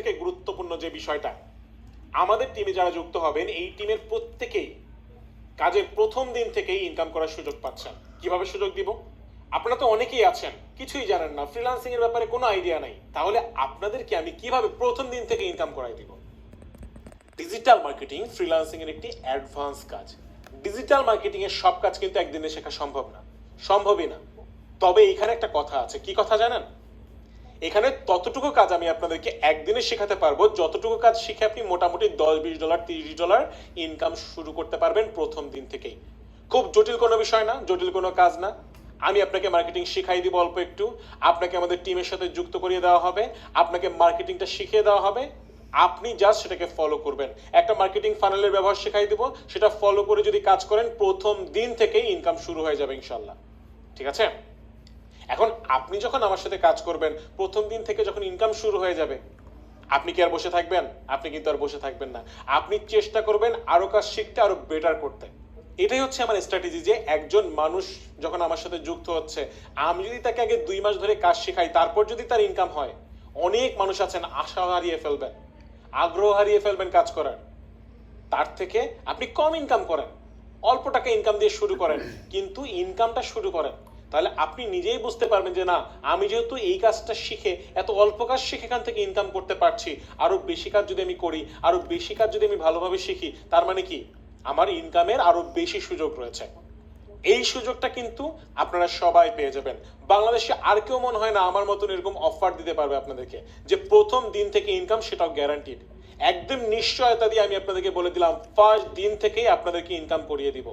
থেকে গুরুত্বপূর্ণ যে বিষয়টা, আমাদের টিমে যারা যুক্ত হবেন এই টিমের প্রত্যেকেই কাজের প্রথম দিন থেকেই ইনকাম করার সুযোগ পাচ্ছেন। কিভাবে সুযোগ দিব? আপনারা তো অনেকেই আছেন কিছুই জানেন না, ফ্রিল্যান্সিং এর ব্যাপারে কোনো আইডিয়া নাই, তাহলে আপনাদেরকে আমি কিভাবে প্রথম দিন থেকে ইনকাম করাই দিব? ডিজিটাল মার্কেটিং ফ্রিল্যান্সিং এর একটি অ্যাডভান্স কাজ। ডিজিটাল মার্কেটিং এর সব কাজ কিন্তু একদিনে শেখা সম্ভব না, সম্ভবই না। তবে এখানে একটা কথা আছে, কি কথা জানেন? এখানে ততটুকু কাজ আমি আপনাদেরকে একদিনে শেখাতে পারবো যতটুকু কাজ শিখে আপনি মোটামুটি $10, $20, $30 ইনকাম শুরু করতে পারবেন প্রথম দিন থেকেই। খুব জটিল কোনো বিষয় না, জটিল কোনো কাজ না। আমি আপনাকে মার্কেটিং শিখাই দিব অল্প একটু, আপনাকে আমাদের টিমের সাথে যুক্ত করিয়ে দেওয়া হবে, আপনাকে মার্কেটিংটা শিখিয়ে দেওয়া হবে, আপনি জাস্ট সেটাকে ফলো করবেন। একটা মার্কেটিং ফানেলের ব্যবহার শেখাই দিব, সেটা ফলো করে যদি কাজ করেন প্রথম দিন থেকেই ইনকাম শুরু হয়ে যাবে ইনশাল্লাহ। ঠিক আছে? এখন আপনি যখন আমার সাথে কাজ করবেন প্রথম দিন থেকে যখন ইনকাম শুরু হয়ে যাবে, আপনি কি আর বসে থাকবেন? আপনি কিন্তু আর বসে থাকবেন না, আপনি চেষ্টা করবেন আরো কাজ শিখতে, আরো বেটার করতে। এটাই হচ্ছে আমার স্ট্র্যাটেজি, যে একজন মানুষ যখন আমার সাথে যুক্ত হচ্ছে, আমি যদি তাকে আগে 2 মাস ধরে কাজ শেখাই, তারপর যদি তার ইনকাম হয়, অনেক মানুষ আছেন আশা হারিয়ে ফেলবেন, আগ্রহ হারিয়ে ফেলবেন কাজ করার। তার থেকে আপনি কম ইনকাম করেন, অল্প টাকা ইনকাম দিয়ে শুরু করেন, কিন্তু ইনকামটা শুরু করেন। তাহলে আপনি নিজেই বুঝতে পারবেন যে না, আমি যেহেতু এই কাজটা শিখে, এত অল্প কাজ শিখে এখান থেকে ইনকাম করতে পারছি, আরো বেশি কাজ যদি আমি করি, আরো বেশি কাজ যদি আমি ভালোভাবে শিখি, তার মানে কি আমার ইনকামের আরো বেশি সুযোগ রয়েছে। এই সুযোগটা কিন্তু আপনারা সবাই পেয়ে যাবেন। বাংলাদেশে আর কেউ মনে হয় না আমার মতন এরকম অফার দিতে পারবে আপনাদেরকে, যে প্রথম দিন থেকে ইনকাম, সেটাও গ্যারান্টিড। একদম নিশ্চয়তা দিয়ে আমি আপনাদেরকে বলে দিলাম, ফার্স্ট দিন থেকেই আপনাদেরকে ইনকাম করিয়ে দিব।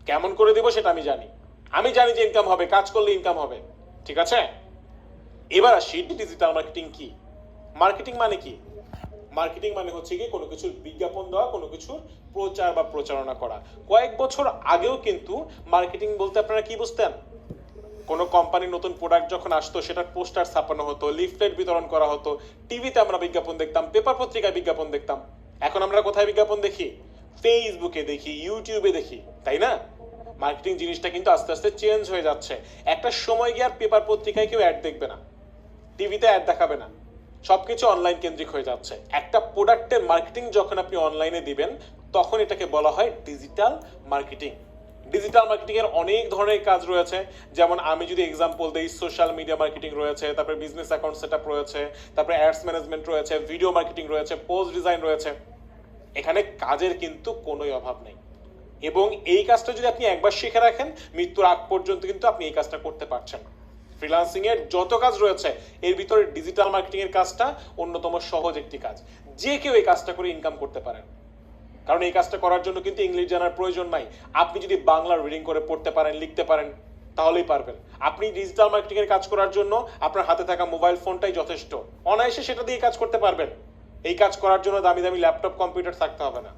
কেমন করে দিব সেটা আমি জানি, আমি জানি যে ইনকাম হবে, কাজ করলে ইনকাম হবে। ঠিক আছে? এবার আসি ডিজিটাল মার্কেটিং কি। মার্কেটিং মানে কি? মার্কেটিং মানে হচ্ছে কি কোনো কিছুর বিজ্ঞাপন দেওয়া, কোনো কিছুর প্রচার বা প্রচারণা করা। কয়েক বছর আগেও কিন্তু মার্কেটিং বলতে আপনারা কি বুঝতেন? কোনো কোম্পানির নতুন প্রোডাক্ট যখন আসতো, সেটার পোস্টার ছাপানো হতো, লিফলেট বিতরণ করা হতো, টিভিতে আমরা বিজ্ঞাপন দেখতাম, পেপার পত্রিকায় বিজ্ঞাপন দেখতাম। এখন আমরা কোথায় বিজ্ঞাপন দেখি? ফেসবুকে দেখি, ইউটিউবে দেখি, তাই না? মার্কেটিং জিনিসটা কিন্তু আস্তে আস্তে চেঞ্জ হয়ে যাচ্ছে। একটা সময় গিয়ে আর পেপার পত্রিকায় কেউ অ্যাড দেখবে না, টিভিতে অ্যাড দেখাবে না, সবকিছু অনলাইন কেন্দ্রিক হয়ে যাচ্ছে। একটা প্রোডাক্টের মার্কেটিং যখন আপনি অনলাইনে দিবেন, তখন এটাকে বলা হয় ডিজিটাল মার্কেটিং। ডিজিটাল মার্কেটিং এর অনেক ধরনের কাজ রয়েছে, যেমন আমি যদি এক্সাম্পল দেই, সোশ্যাল মিডিয়া মার্কেটিং রয়েছে, তারপরে বিজনেস অ্যাকাউন্ট সেটআপ রয়েছে, তারপরে অ্যাডস ম্যানেজমেন্ট রয়েছে, ভিডিও মার্কেটিং রয়েছে, পোস্ট ডিজাইন রয়েছে। এখানে কাজের কিন্তু কোনোই অভাব নেই, এবং এই কাজটা যদি আপনি একবার শিখে রাখেন, মৃত্যুর আগ পর্যন্ত কিন্তু আপনি এই কাজটা করতে পারছেন। ফ্রিল্যান্সিং এর যত কাজ রয়েছে, এর ভিতরে ডিজিটাল মার্কেটিং এর কাজটা অন্যতম সহজ একটি কাজ। যে কেউ এই কাজটা করে ইনকাম করতে পারেন, কারণ এই কাজটা করার জন্য কিন্তু ইংলিশ জানার প্রয়োজন নাই। আপনি যদি বাংলা রিডিং করে পড়তে পারেন, লিখতে পারেন, তাহলেই পারবেন। আপনি ডিজিটাল মার্কেটিং এর কাজ করার জন্য আপনার হাতে থাকা মোবাইল ফোনটাই যথেষ্ট, অনায়াসে সেটা দিয়ে কাজ করতে পারবেন। এই কাজ করার জন্য দামি দামি ল্যাপটপ, কম্পিউটার থাকতে হবে না।